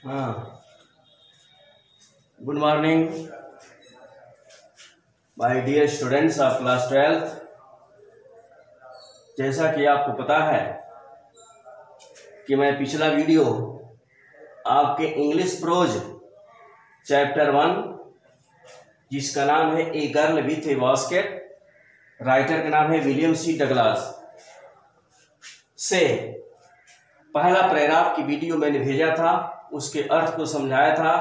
हाँ, good morning my dear students of class 12th। जैसा कि आपको पता है कि मैं पिछला वीडियो आपके इंग्लिश प्रोज चैप्टर 1 जिसका नाम है a girl with A basket, writer का नाम है विलियम सी डगलास, से पहला पैराग्राफ की वीडियो मैंने भेजा था, उसके अर्थ को समझाया था।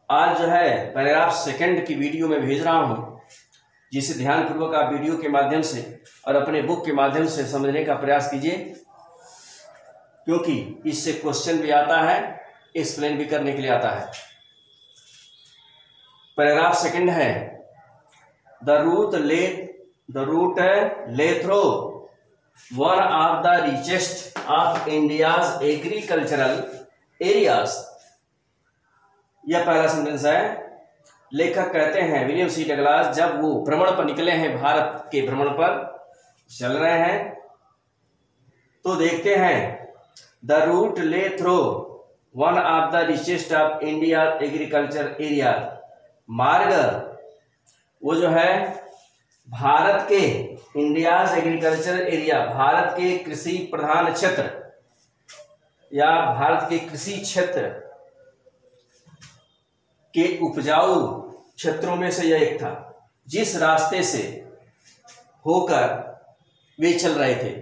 आज जो है पैराग्राफ सेकंड की वीडियो में भेज रहा हूं, जिसे ध्यानपूर्वक आप वीडियो के माध्यम से और अपने बुक के माध्यम से समझने का प्रयास कीजिए, क्योंकि इससे क्वेश्चन भी आता है, एक्सप्लेन भी करने के लिए आता है। पैराग्राफ सेकंड है the route lay through one of the richest of India's agricultural areas. यह पहला सेंटेंस है। लेखक कहते हैं विलियम सी डगलास, जब वो भ्रमण पर निकले हैं, भारत के भ्रमण पर चल रहे हैं, तो देखते हैं the route lay through one of the richest of India agriculture area. मार्ग वो जो है भारत के इंडियाज एग्रीकल्चर एरिया, भारत के कृषि प्रधान क्षेत्र या भारत के कृषि क्षेत्र के उपजाऊ क्षेत्रों में से यह एक था, जिस रास्ते से होकर वे चल रहे थे,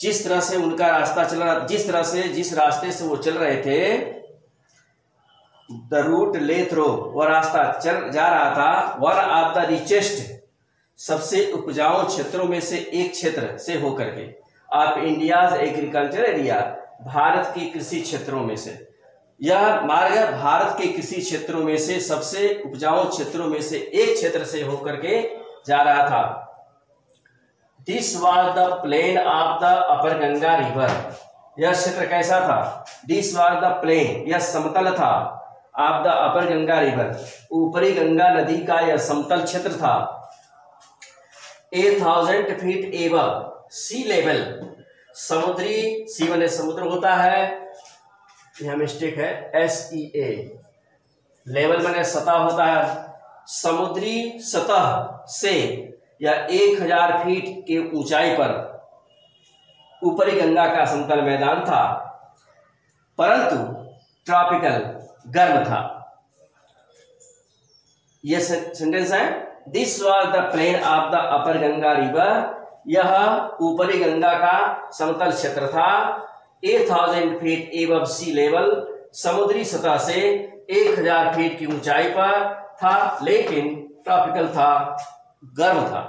जिस तरह से उनका रास्ता चल रहा, जिस रास्ते से वो चल रहे थे, द रूट ले थ्रो, वह रास्ता चल जा रहा था वन ऑफ द रिचेस्ट, सबसे उपजाऊ क्षेत्रों में से एक क्षेत्र से होकर के, of India's agriculture area, Bharat के कृषि क्षेत्रों में से। यह मार्ग भारत के कृषि क्षेत्रों में से सबसे उपजाऊ क्षेत्रों में से एक क्षेत्र से होकर के जा रहा था। This was the plain of the upper Ganga river. यह क्षेत्र कैसा था? दिस वाज द प्लेन, यह समतल था, of the upper Ganga river, ऊपरी गंगा नदी का यह समतल क्षेत्र था। 1000 फीट एबव सी लेवल, समुद्री, सी माने समुद्र होता है, यह मिस्टेक है, SEA, लेवल माने सतह होता है, समुद्री सतह से या 1000 फीट के ऊंचाई पर ऊपरी गंगा का समतल मैदान था, परंतु ट्रॉपिकल, गर्म था। यह सेंटेंस है, this was the plain of the upper Ganga river, यह ऊपरी गंगा का समतल क्षेत्र था। 1000 फीट एबव सी लेवल, समुद्री सतह से 1000 फीट की ऊंचाई पर था, लेकिन ट्रॉपिकल था, गर्म था।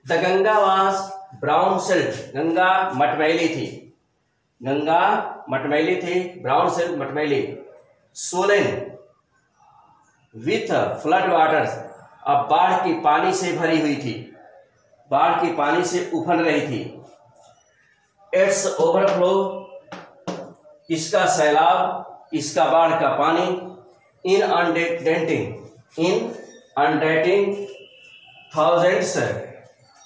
The Ganga was brown silt, Ganga मटमैली थी, गंगा मटमैली थी, ब्राउन सिल्ट मटमैली, सोलेन विथ फ्लड वाटर्स, अब बाढ़ की पानी से भरी हुई थी, बाढ़ की पानी से उफल रही थी। इट्स ओवरफ्लो, इसका सैलाब, इसका बाढ़ का पानी, inundating thousands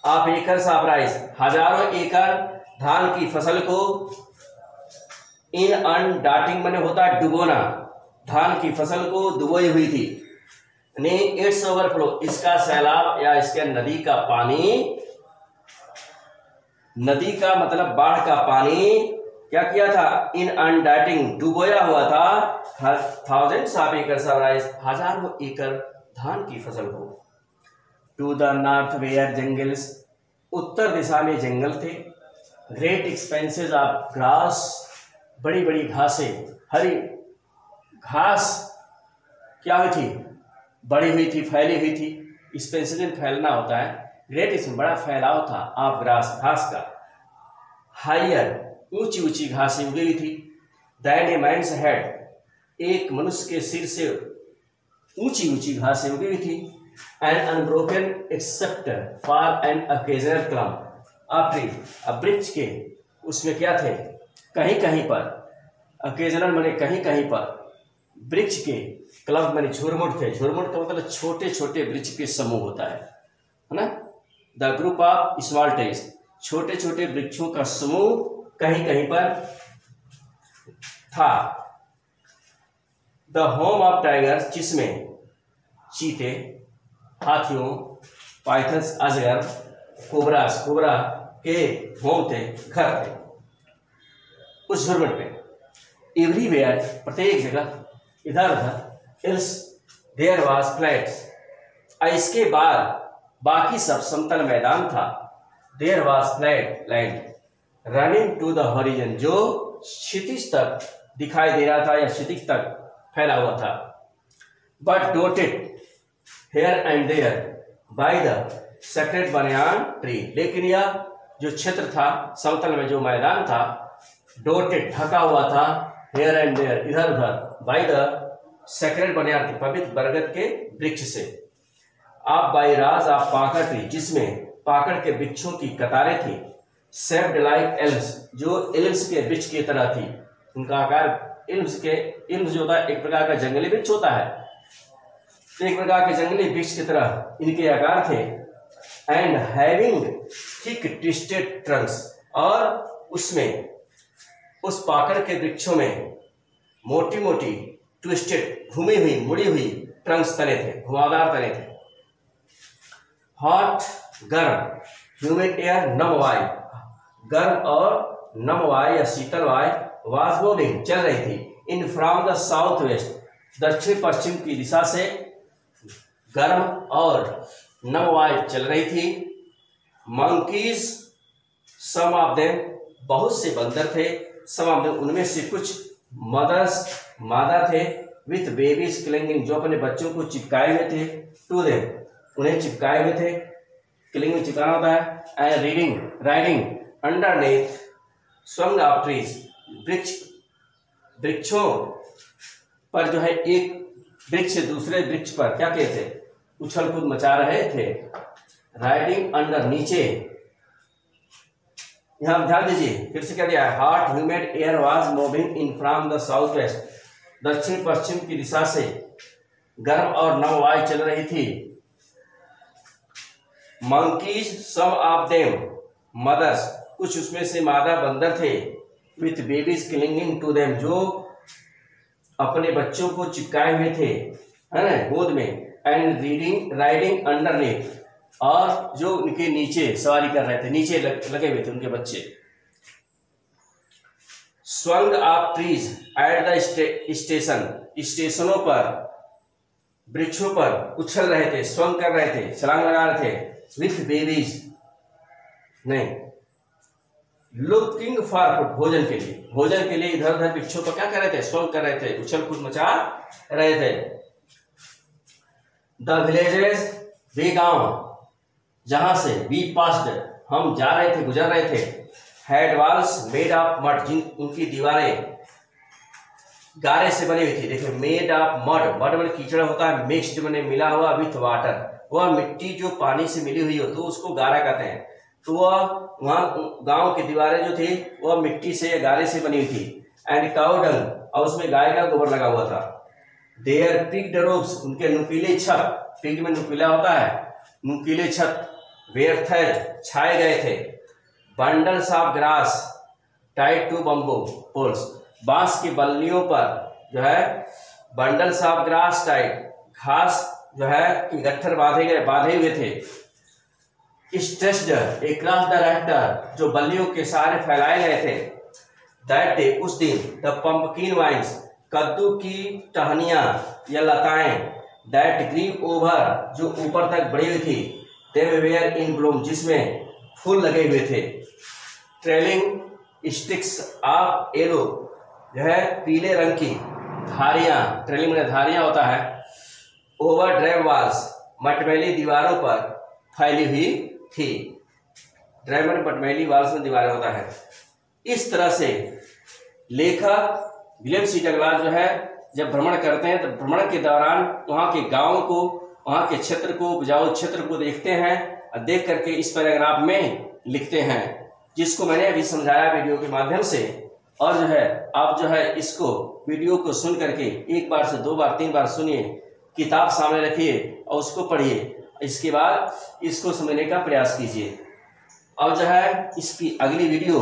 of acres of rice, हजारों एकड़ धान की फसल को, इन अनडाटिंग मैंने होता है डुबोना, धान की फसल को डुबोई हुई थी। इट्स ओवरफ्लो, इसका सैलाब या इसके नदी का पानी, नदी का मतलब बाढ़ का पानी क्या किया था? इन अनडाटिंग, डुबोया हुआ था thousands of acres of rice, हजारों एकड़ धान की फसल को। To the north were jungles, उत्तर दिशा में जंगल थे। ग्रेट एक्सपेंसेस ऑफ ग्रास, बड़ी बड़ी घासें, हरी घास क्या हुई थी? बड़ी हुई थी, फैली हुई थी। एक्सपेंसेस में फैलना होता है, ग्रेट इसमें बड़ा फैलाव था, ऑफ ग्रास, घास का। हायर, ऊंची ऊंची घासें उगी हुई थी। दैन ए मैन्स हेड, एक मनुष्य के सिर से ऊंची ऊंची घासें उगी हुई थी। And unbroken except for an occasional clump, अब वृक्ष के उसमें क्या थे? कहीं कहीं पर, ओकेजनल माने कहीं कहीं पर, वृक्ष के, क्लब माने झुरमुट थे, झुरमुट का मतलब छोटे छोटे वृक्ष के समूह होता है ना। The group of small trees, छोटे छोटे वृक्षों का समूह कहीं कहीं पर था। द होम ऑफ टाइगर्स, जिसमें चीते, हाथियों, पाइथन्स अजगर, कोबरास कोबरा के होम थे, घर थे उस झुरमुट में। एवरीवेयर, प्रत्येक जगह, इधर उधर। इल्स देयर वाज फ्लैट्स, इसके बाद बाकी सब समतल मैदान था। There was flat land running to the horizon, जो क्षितिज तक दिखाई दे रहा था या क्षितिज तक फैला हुआ था। But dotted here and there by the sacred banyan tree, लेकिन यह जो क्षेत्र था, समतल में जो मैदान था, डोटेड ढका हुआ था, हेयर एंड देयर इधर उधर, bye the sacred banyan tree, पवित्र बरगद के वृक्ष से। आप by Raj of Pakur tree, जिसमें पाकड़ के वृक्षों की कतारें थी। शेप्ड लाइक एल्म्स, जो एल्म्स के वृक्ष की तरह थी, उनका आकार एल्म्स जो होता है एक प्रकार का जंगली वृक्ष होता है, एक प्रकार के जंगली वृक्ष की तरह इनके आकार थे। And having thick twisted Trunks, और उसमें उस पाकड़ के वृक्षों में मोटी मोटी ट्विस्टेड, घूमी हुई मुड़ी हुई ट्रंक्स तने थे, घुमावदार तने थे। हॉट गर्म, ह्यूमिड एयर, नम वायु, गर्म और नम वायु या शीतल वायु वाज मूविंग, चल रही थी। In from the south west, दक्षिण पश्चिम की दिशा से गर्म और नम वायु चल रही थी। मंकीज, सम ऑफ देम, बहुत से बंदर थे। सम ऑफ देम, उनमें से कुछ मदर्स, मादा थे। विथ बेबीज क्लिंगिंग, जो अपने बच्चों को चिपकाए हुए थे। टू देम, उन्हें चिपकाए हुए थे। क्लिंग में चिपकाना होता है। And reading riding underneath swung of trees, वृक्षों पर जो है एक वृक्ष से दूसरे वृक्ष पर क्या कहते थे, उछल कूद मचा रहे थे। राइडिंग अंडर, नीचे, यहां ध्यान दीजिए, फिर से क्या दिया है। Hot humid air was moving in from the south west, दक्षिण पश्चिम की दिशा से गर्म और नम वायु चल रही थी। Monkeys, some of them mothers, कुछ उसमें से मादा बंदर थे। With babies clinging to them, जो अपने बच्चों को चिपकाए हुए थे, है ना, गोद में। एंड रीडिंग राइडिंग अंडरनेथ, और जो उनके नीचे सवारी कर रहे थे, नीचे लगे हुए थे उनके बच्चे। Swung of trees at the station, स्टेशनों पर, वृक्षों पर उछल रहे थे, स्वंग कर रहे थे, छलांग लगा रहे थे। विथ बेबीज, नहीं, लुकिंग फॉर फूड, भोजन के लिए इधर उधर वृक्षों पर क्या कर रहे थे, स्वंग कर रहे थे, उछल कूद मचा रहे थे। द विलेजेस, वे गांव, जहां से वी पास्ड, हम जा रहे थे, गुजर रहे थे। Had walls made of mud, जिन उनकी दीवारें गारे से बनी हुई थी। देखिए, मेड ऑफ मड, मड में कीचड़ होता है, मिक्स्ड मैंने मिला हुआ विथ वाटर, वह मिट्टी जो पानी से मिली हुई हो तो उसको गारा कहते हैं। तो वह वहां गांव की दीवारें जो थी वह मिट्टी से या गारे से बनी हुई थी। एंड काउ डंग, और उसमें गाय का गोबर लगा हुआ था। देयर पिग्ड रोफ्स, उनके नुकीले छत, पिग्ड में नुकीला होता है, नुकीले छत। वेयर थेज, छाए गए थे। Bundles of grass tied to bamboo poles, बांस की बल्लियों पर जो है बंडल्स ऑफ ग्रास टाइड, घास जो है गट्ठर बांधे हुए थे। स्ट्रेच्ड अक्रॉस द रैफ्टर, जो बल्लियों के सहारे फैलाए गए थे। दैट डे, उस दिन, द पंपकिन वाइन्स, कद्दू की टहनियां या लताएं, दैट ग्रीव ओवर, जो ऊपर तक बढ़ी हुई थी। देम वेयर इन ब्लूम, जिसमें फूल लगे हुए थे। ट्रेलिंग स्टिक्स ऑफ येलो, जो है पीले रंग की धारियां, ट्रेलिंग में धारियां होता है। ओवर ड्राइव वॉल्स, मटमैली दीवारों पर फैली हुई थी। ड्राइव में मटमैली वॉल्स में दीवारें होता है। इस तरह से लेखक विलियम सी डगलास जो है जब भ्रमण करते हैं तो भ्रमण के दौरान वहां के गांव को, वहां के क्षेत्र को, उपजाऊ क्षेत्र को देखते हैं और देख करके इस पैराग्राफ में लिखते हैं, जिसको मैंने अभी समझाया वीडियो के माध्यम से। और जो है आप जो है इसको वीडियो को सुन करके एक बार से 2 बार 3 बार सुनिए, किताब सामने रखिए और उसको पढ़िए। इसके बाद इसको समझने का प्रयास कीजिए। अब जो है इसकी अगली वीडियो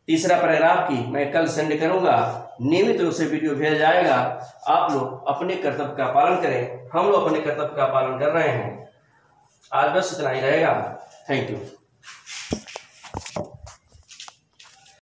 तीसरा पैराग्राफ की मैं कल सेंड करूंगा, नियमित रूप से वीडियो भेजा जाएगा। आप लोग अपने कर्तव्य का पालन करें, हम लोग अपने कर्तव्य का पालन कर रहे हैं। आज बस इतना ही रहेगा। Thank you.